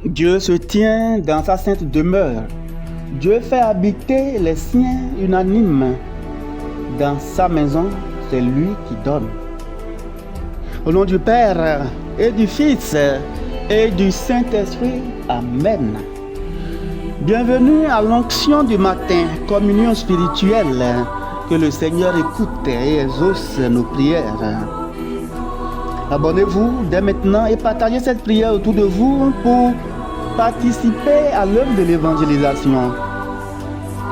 Dieu se tient dans sa sainte demeure. Dieu fait habiter les siens unanimes. Dans sa maison, c'est lui qui donne. Au nom du Père et du Fils et du Saint-Esprit. Amen. Bienvenue à l'onction du matin, communion spirituelle. Que le Seigneur écoute et exauce nos prières. Abonnez-vous dès maintenant et partagez cette prière autour de vous pour participer à l'œuvre de l'évangélisation.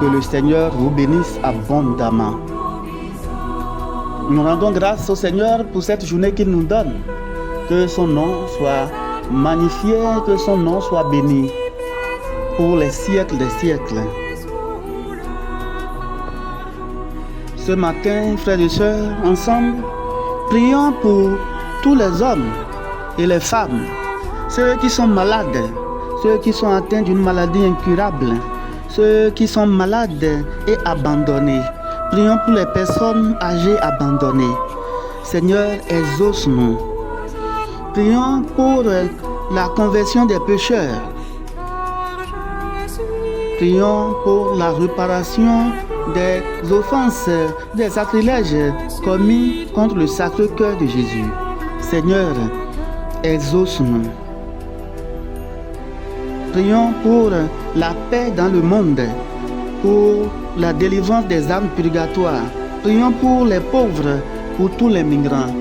Que le Seigneur vous bénisse abondamment. Nous rendons grâce au Seigneur pour cette journée qu'il nous donne. Que son nom soit magnifié, que son nom soit béni pour les siècles des siècles. Ce matin, frères et sœurs, ensemble, prions pour tous les hommes et les femmes, ceux qui sont malades, ceux qui sont atteints d'une maladie incurable, ceux qui sont malades et abandonnés. Prions pour les personnes âgées abandonnées. Seigneur, exauce-nous. Prions pour la conversion des pécheurs. Prions pour la réparation des offenses, des sacrilèges commis contre le Sacré-Cœur de Jésus. Seigneur, exauce-nous. Prions pour la paix dans le monde, pour la délivrance des âmes purgatoires. Prions pour les pauvres, pour tous les migrants.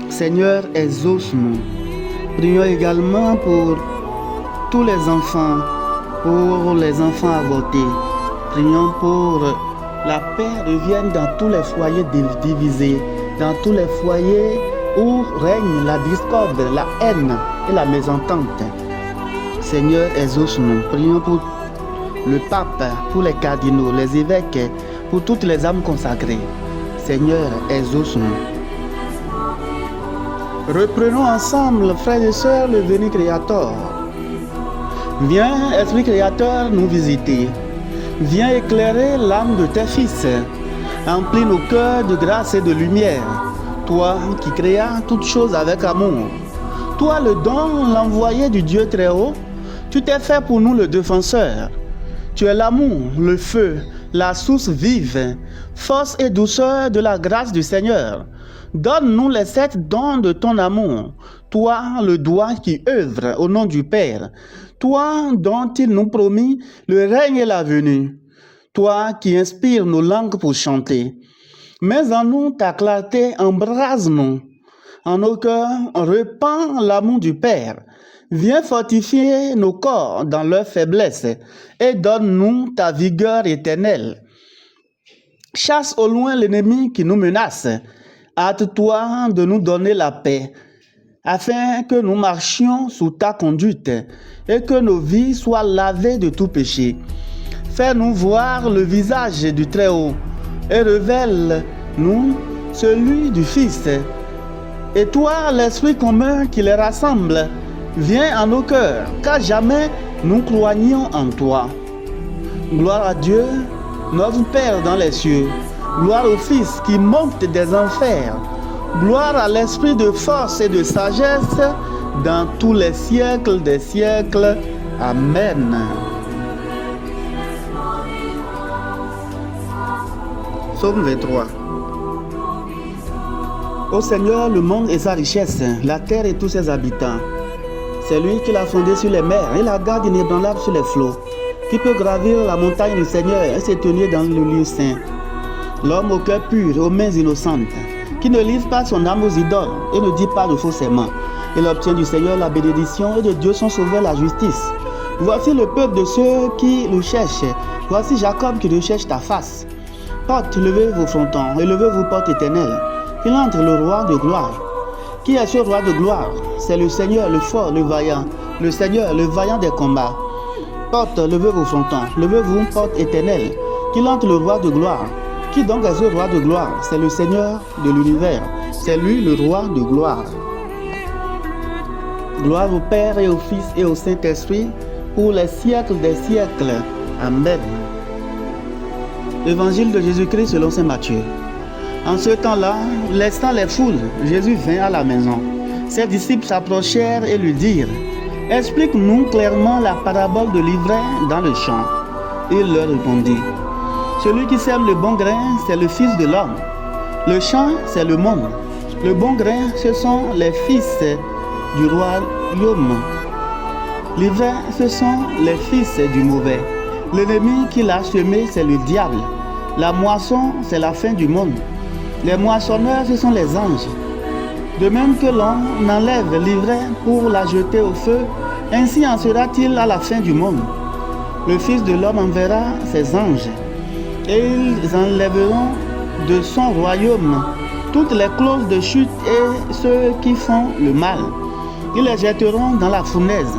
Seigneur, exauce-nous. Prions également pour tous les enfants avortés. Prions pour la paix revienne dans tous les foyers divisés, dans tous les foyers où règne la discorde, la haine et la mésentente. Seigneur, exauce-nous. Prions pour le pape, pour les cardinaux, les évêques, pour toutes les âmes consacrées. Seigneur, exauce-nous. Reprenons ensemble, frères et sœurs, le veni Créateur. Viens, Esprit Créateur, nous visiter. Viens éclairer l'âme de tes fils. Emplis nos cœurs de grâce et de lumière. Toi qui créas toutes choses avec amour. Toi le don, l'envoyé du Dieu très haut. Tu t'es fait pour nous le défenseur. Tu es l'amour, le feu, la source vive, force et douceur de la grâce du Seigneur. Donne-nous les 7 dons de ton amour. Toi, le doigt qui œuvre au nom du Père. Toi dont il nous promit le règne et la venue. Toi qui inspires nos langues pour chanter. Mets en nous ta clarté, embrase-nous. En nos cœurs, repends l'amour du Père. Viens fortifier nos corps dans leur faiblesse et donne-nous ta vigueur éternelle. Chasse au loin l'ennemi qui nous menace. Hâte-toi de nous donner la paix, afin que nous marchions sous ta conduite et que nos vies soient lavées de tout péché. Fais-nous voir le visage du Très-Haut et révèle-nous celui du Fils. Et toi, l'Esprit commun qui les rassemble, viens en nos cœurs, car jamais nous croyons en toi. Gloire à Dieu, notre Père dans les cieux. Gloire au Fils qui monte des enfers. Gloire à l'Esprit de force et de sagesse dans tous les siècles des siècles. Amen. Psaume 23. Ô Seigneur, le monde et sa richesse, la terre et tous ses habitants. C'est lui qui l'a fondé sur les mers et la garde inébranlable sur les flots. Qui peut gravir la montagne du Seigneur et se tenir dans le lieu saint. L'homme au cœur pur et aux mains innocentes, qui ne livre pas son âme aux idoles et ne dit pas de faux serments. Il obtient du Seigneur la bénédiction et de Dieu son sauveur la justice. Voici le peuple de ceux qui le cherchent. Voici Jacob qui recherche ta face. Portes, levez vos frontons et levez vos portes éternelles. Qu'il entre le roi de gloire. Qui est ce roi de gloire? C'est le Seigneur, le fort, le vaillant. Le Seigneur, le vaillant des combats. Portes, levez vos frontons, levez-vous, portes éternelles. Qu'il entre le roi de gloire. Qui donc est ce roi de gloire? C'est le Seigneur de l'univers. C'est lui le roi de gloire. Gloire au Père et au Fils et au Saint-Esprit, pour les siècles des siècles. Amen. Évangile de Jésus-Christ selon saint Matthieu. En ce temps-là, laissant les foules, Jésus vint à la maison. Ses disciples s'approchèrent et lui dirent: Explique-nous clairement la parabole de l'ivraie dans le champ. Il leur répondit, celui qui sème le bon grain, c'est le Fils de l'homme. Le champ, c'est le monde. Le bon grain, ce sont les fils du royaume. L'ivraie, ce sont les fils du mauvais. L'ennemi qui l'a semé, c'est le diable. La moisson, c'est la fin du monde. Les moissonneurs, ce sont les anges. De même que l'on enlève l'ivraie pour la jeter au feu, ainsi en sera-t-il à la fin du monde. Le Fils de l'homme enverra ses anges, et ils enlèveront de son royaume toutes les clauses de chute et ceux qui font le mal. Ils les jetteront dans la fournaise.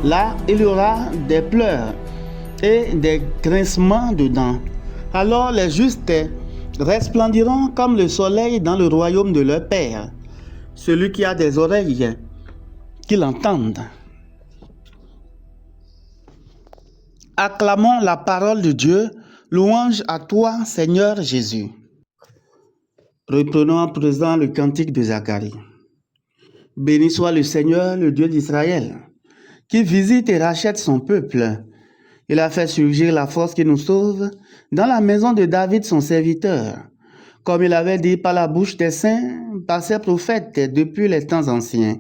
Là, il y aura des pleurs et des grincements de dents. Alors les justes resplendiront comme le soleil dans le royaume de leur Père. Celui qui a des oreilles, qu'il entende. Acclamons la parole de Dieu. Louange à toi, Seigneur Jésus. Reprenons à présent le cantique de Zacharie. Béni soit le Seigneur, le Dieu d'Israël, qui visite et rachète son peuple. Il a fait surgir la force qui nous sauve dans la maison de David, son serviteur, comme il avait dit par la bouche des saints, par ses prophètes depuis les temps anciens.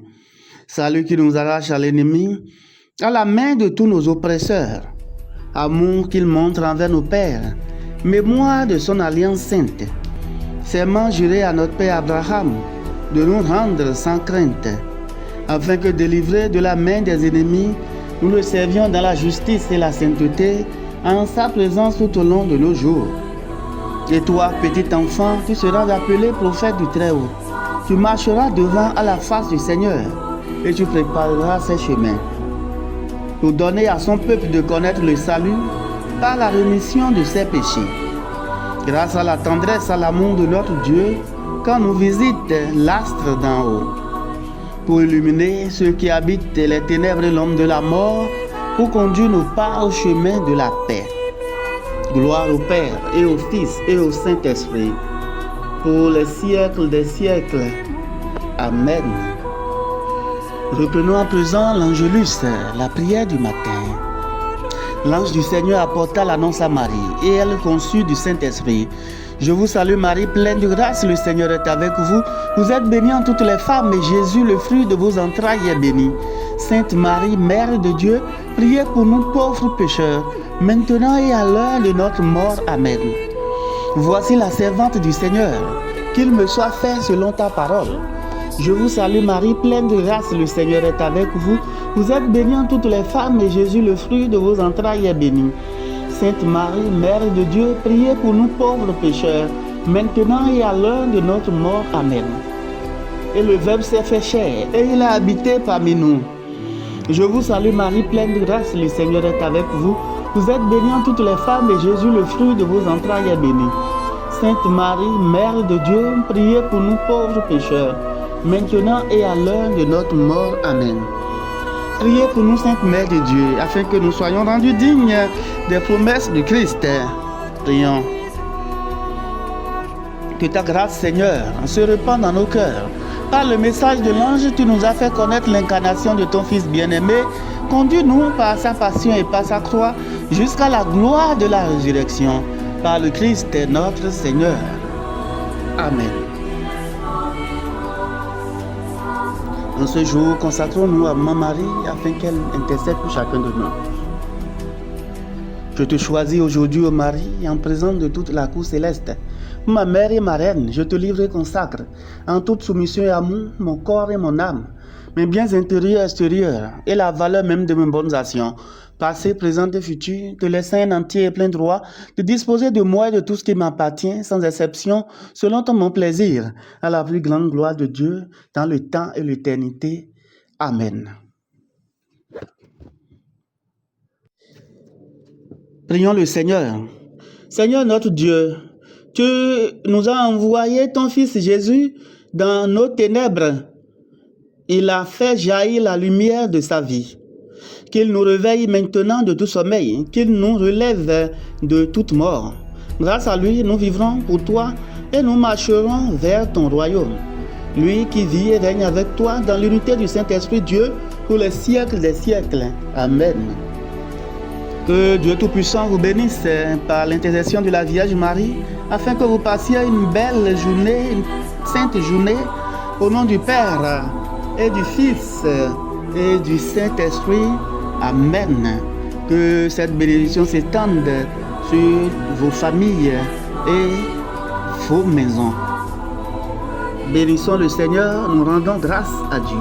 Salut qui nous arrache à l'ennemi, à la main de tous nos oppresseurs. Amour qu'il montre envers nos pères, mémoire de son alliance sainte. Serment juré à notre père Abraham de nous rendre sans crainte, afin que délivrés de la main des ennemis, nous le servions dans la justice et la sainteté, en sa présence tout au long de nos jours. Et toi, petit enfant, tu seras appelé prophète du Très-Haut. Tu marcheras devant à la face du Seigneur, et tu prépareras ses chemins, pour donner à son peuple de connaître le salut par la rémission de ses péchés. Grâce à la tendresse, à l'amour de notre Dieu, quand nous visite l'astre d'en haut, pour illuminer ceux qui habitent les ténèbres et l'ombre de la mort, pour conduire nos pas au chemin de la paix. Gloire au Père et au Fils et au Saint-Esprit, pour les siècles des siècles. Amen. Reprenons à présent l'Angélus, la prière du matin. L'ange du Seigneur apporta l'annonce à Marie, et elle conçut du Saint-Esprit. Je vous salue Marie, pleine de grâce, le Seigneur est avec vous. Vous êtes bénie en toutes les femmes, et Jésus, le fruit de vos entrailles, est béni. Sainte Marie, Mère de Dieu, priez pour nous pauvres pécheurs, maintenant et à l'heure de notre mort. Amen. Voici la servante du Seigneur, qu'il me soit fait selon ta parole. Je vous salue Marie, pleine de grâce, le Seigneur est avec vous. Vous êtes bénie en toutes les femmes, et Jésus, le fruit de vos entrailles, est béni. Sainte Marie, Mère de Dieu, priez pour nous pauvres pécheurs, maintenant et à l'heure de notre mort. Amen. Et le Verbe s'est fait chair, et il a habité parmi nous. Je vous salue Marie, pleine de grâce, le Seigneur est avec vous. Vous êtes bénie en toutes les femmes, et Jésus, le fruit de vos entrailles, est béni. Sainte Marie, Mère de Dieu, priez pour nous pauvres pécheurs, maintenant et à l'heure de notre mort. Amen. Priez pour nous, Sainte Mère de Dieu, afin que nous soyons rendus dignes des promesses de Christ. Prions. Que ta grâce, Seigneur, se répande dans nos cœurs. Par le message de l'ange, tu nous as fait connaître l'incarnation de ton Fils bien-aimé. Conduis-nous par sa passion et par sa croix jusqu'à la gloire de la résurrection. Par le Christ notre Seigneur. Amen. En ce jour, consacrons-nous à Maman Marie afin qu'elle intercède pour chacun de nous. Je te choisis aujourd'hui, ô Marie, en présence de toute la cour céleste. Ma mère et ma reine, je te livre et consacre, en toute soumission et amour, mon corps et mon âme, mes biens intérieurs et extérieurs, et la valeur même de mes bonnes actions, passées, présentes et futures, te laissant un entier et plein droit de disposer de moi et de tout ce qui m'appartient, sans exception, selon ton bon plaisir, à la plus grande gloire de Dieu, dans le temps et l'éternité. Amen. Prions le Seigneur. Seigneur notre Dieu, tu nous as envoyé ton Fils Jésus dans nos ténèbres. Il a fait jaillir la lumière de sa vie. Qu'il nous réveille maintenant de tout sommeil, qu'il nous relève de toute mort. Grâce à lui, nous vivrons pour toi et nous marcherons vers ton royaume. Lui qui vit et règne avec toi dans l'unité du Saint-Esprit Dieu, pour les siècles des siècles. Amen. Que Dieu Tout-Puissant vous bénisse par l'intercession de la Vierge Marie, afin que vous passiez une belle journée, une sainte journée, au nom du Père et du Fils et du Saint-Esprit. Amen. Que cette bénédiction s'étende sur vos familles et vos maisons. Bénissons le Seigneur, nous rendons grâce à Dieu.